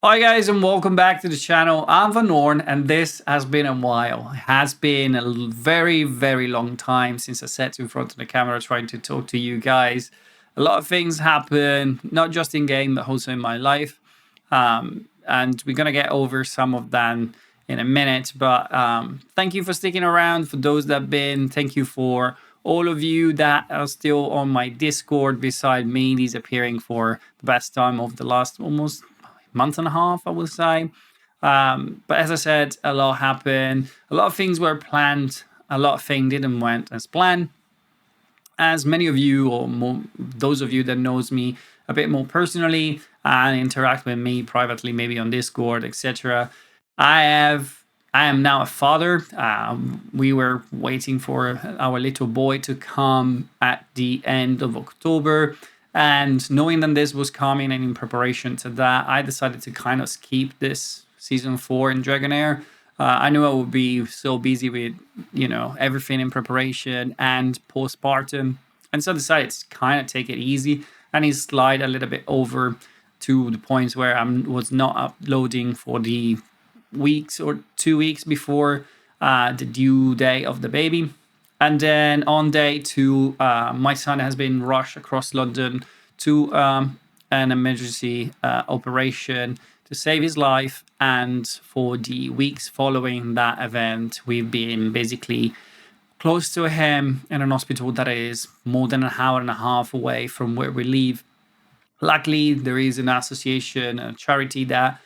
Hi guys and welcome back to the channel. I'm Van Norn and this has been a while. It has been a very long time since I sat in front of the camera trying to talk to you guys. A lot of things happen, not just in game but also in my life. And we're gonna get over some of them in a minute. But thank you for sticking around. For those that have been, thank you for all of you that are still on my Discord beside me disappearing for the best time of the last almost month and a half, I would say. But as I said, a lot happened. A lot of things were planned. A lot of things didn't went as planned. As many of you, or more, those of you that knows me a bit more personally and interact with me privately, maybe on Discord, etc. I am now a father. We were waiting for our little boy to come at the end of October. And knowing that this was coming and in preparation to that, I decided to kind of skip this season 4 in Dragonheir. I knew I would be so busy with, everything in preparation and postpartum. And so I decided to kind of take it easy and slide a little bit over to the points where I was not uploading for the weeks or 2 weeks before the due day of the baby. And then on day 2, my son has been rushed across London to an emergency operation to save his life. And for the weeks following that event, we've been basically close to him in an hospital that is more than an hour and a half away from where we live. Luckily, there is an association, a charity that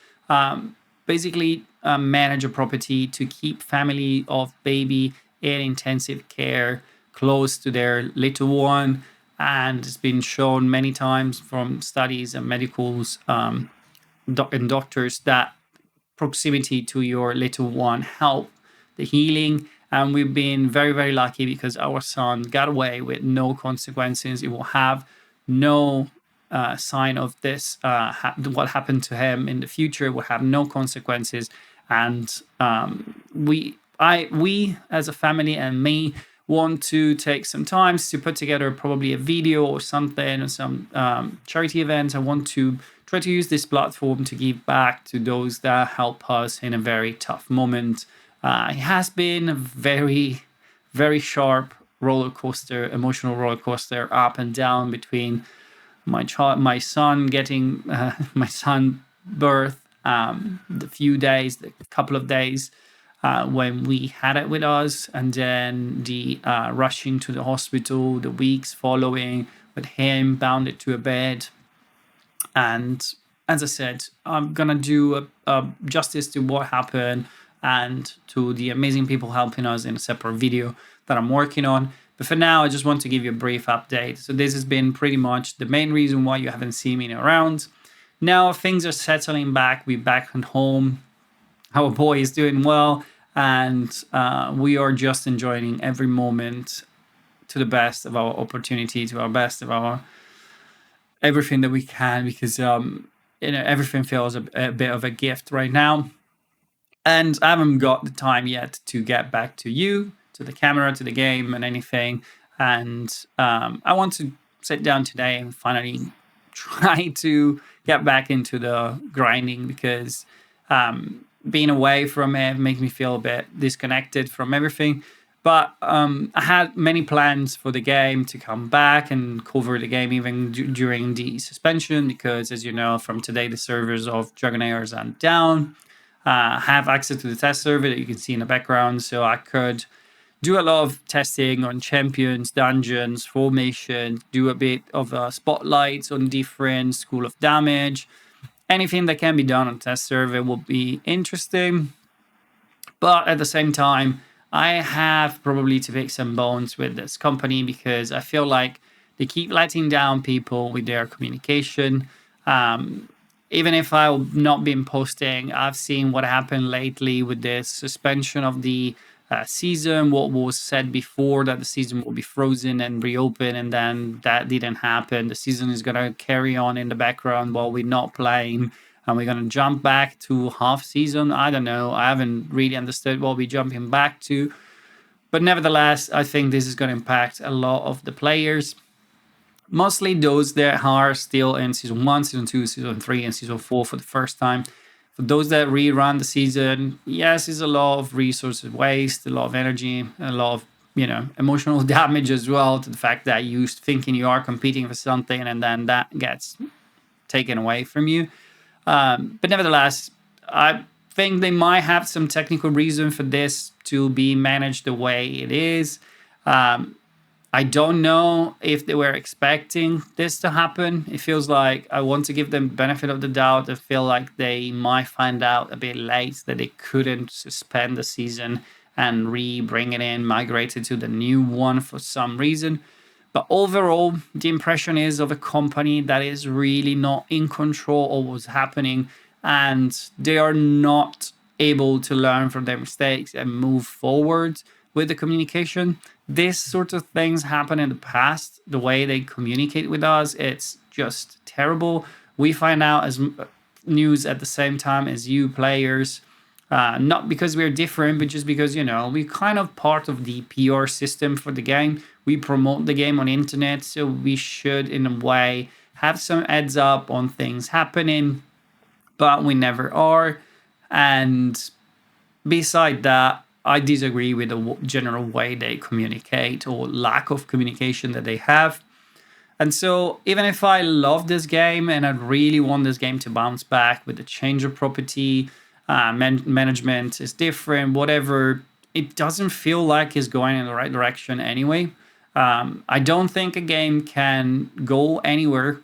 basically manage a property to keep family of baby in intensive care close to their little one. And it's been shown many times from studies and medicals and doctors that proximity to your little one help the healing. And we've been very lucky because our son got away with no consequences. It will have no sign of this what happened to him in the future will have no consequences. And we as a family and me want to take some time to put together probably a video or something or some charity event. I want to try to use this platform to give back to those that help us in a very tough moment. It has been a very sharp roller coaster, emotional roller coaster, up and down between my son getting my son birth, the couple of days when we had it with us, and then the rushing to the hospital, the weeks following with him bounded to a bed. And as I said, I'm gonna do a justice to what happened and to the amazing people helping us in a separate video that I'm working on. But for now, I just want to give you a brief update. So this has been pretty much the main reason why you haven't seen me around. Now things are settling back. We're back at home. Our boy is doing well, and we are just enjoying every moment to the best of our opportunity, to our best of our everything that we can, because everything feels a bit of a gift right now. And I haven't got the time yet to get back to you, to the camera, to the game, and anything. And I want to sit down today and finally try to get back into the grinding, because being away from it makes me feel a bit disconnected from everything. But I had many plans for the game to come back and cover the game even during the suspension, because as you know, from today the servers of Dragonheir are down. Have access to the test server that you can see in the background, so I could do a lot of testing on champions, dungeons, formation, do a bit of spotlights on different school of damage. Anything that can be done on test server will be interesting. But at the same time, I have probably to pick some bones with this company, because I feel like they keep letting down people with their communication. Even if I've not been posting, I've seen what happened lately with the suspension of the season. What was said before, that the season will be frozen and reopen, and then that didn't happen. The season is going to carry on in the background while we're not playing, and we're going to jump back to half season. I don't know. I haven't really understood what we're jumping back to. But nevertheless, I think this is going to impact a lot of the players. Mostly those that are still in Season 1, Season 2, Season 3, and Season 4 for the first time. For those that rerun the season, yes, it's a lot of resources waste, a lot of energy, a lot of emotional damage as well, to the fact that you thinking you are competing for something and then that gets taken away from you. But nevertheless, I think they might have some technical reason for this to be managed the way it is. I don't know if they were expecting this to happen. It feels like I want to give them benefit of the doubt. I feel like they might find out a bit late that they couldn't suspend the season and bring it in, migrate it to the new one for some reason. But overall, the impression is of a company that is really not in control of what's happening, and they are not able to learn from their mistakes and move forward with the communication. This sort of things happen in the past. The way they communicate with us, it's just terrible. We find out as news at the same time as you players. Not because we're different, but just because, we're kind of part of the PR system for the game. We promote the game on internet, so we should, in a way, have some heads up on things happening, but we never are. And beside that, I disagree with the general way they communicate or lack of communication that they have. And so even if I love this game and I really want this game to bounce back with the change of property, management is different, whatever, it doesn't feel like it's going in the right direction anyway. I don't think a game can go anywhere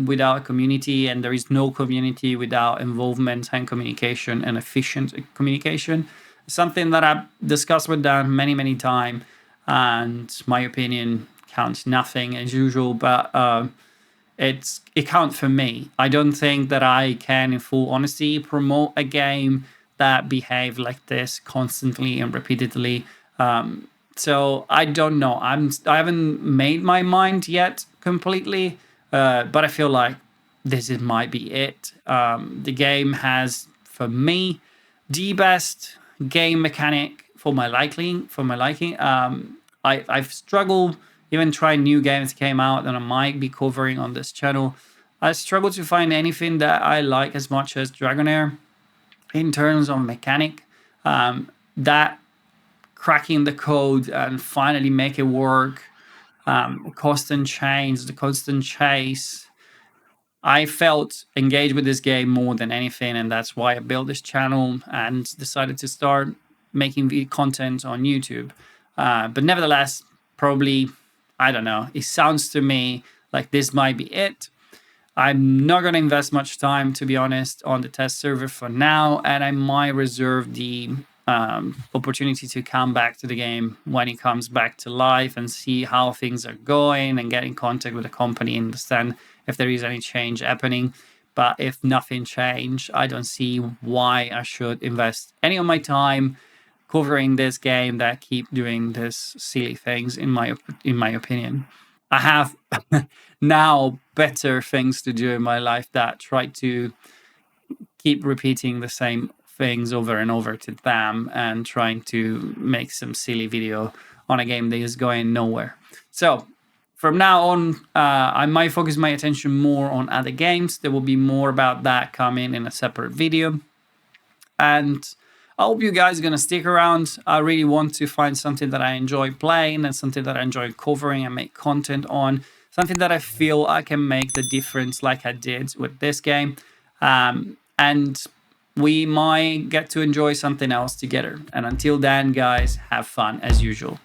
without a community, and there is no community without involvement and communication and efficient communication. Something that I've discussed with Dan many times, and my opinion counts nothing as usual, but it counts for me. I don't think that I can, in full honesty, promote a game that behave like this constantly and repeatedly. So I don't know. I haven't made my mind yet completely, but I feel like might be it. The game has, for me, the best game mechanic for my liking. I've struggled even trying new games that came out that I might be covering on this channel. I struggle to find anything that I like as much as Dragonheir in terms of mechanic. That cracking the code and finally make it work, constant change, the constant chase. I felt engaged with this game more than anything, and that's why I built this channel and decided to start making content on YouTube. But nevertheless, probably, I don't know, it sounds to me like this might be it. I'm not going to invest much time, to be honest, on the test server for now, and I might reserve the opportunity to come back to the game when it comes back to life and see how things are going and get in contact with the company and understand if there is any change happening. But if nothing changed, I don't see why I should invest any of my time covering this game that keep doing this silly things, in my opinion. I have now better things to do in my life that try to keep repeating the same things over and over to them and trying to make some silly video on a game that is going nowhere. So from now on, I might focus my attention more on other games. There will be more about that coming in a separate video. And I hope you guys are going to stick around. I really want to find something that I enjoy playing and something that I enjoy covering and make content on. Something that I feel I can make the difference like I did with this game. And we might get to enjoy something else together. And until then, guys, have fun as usual.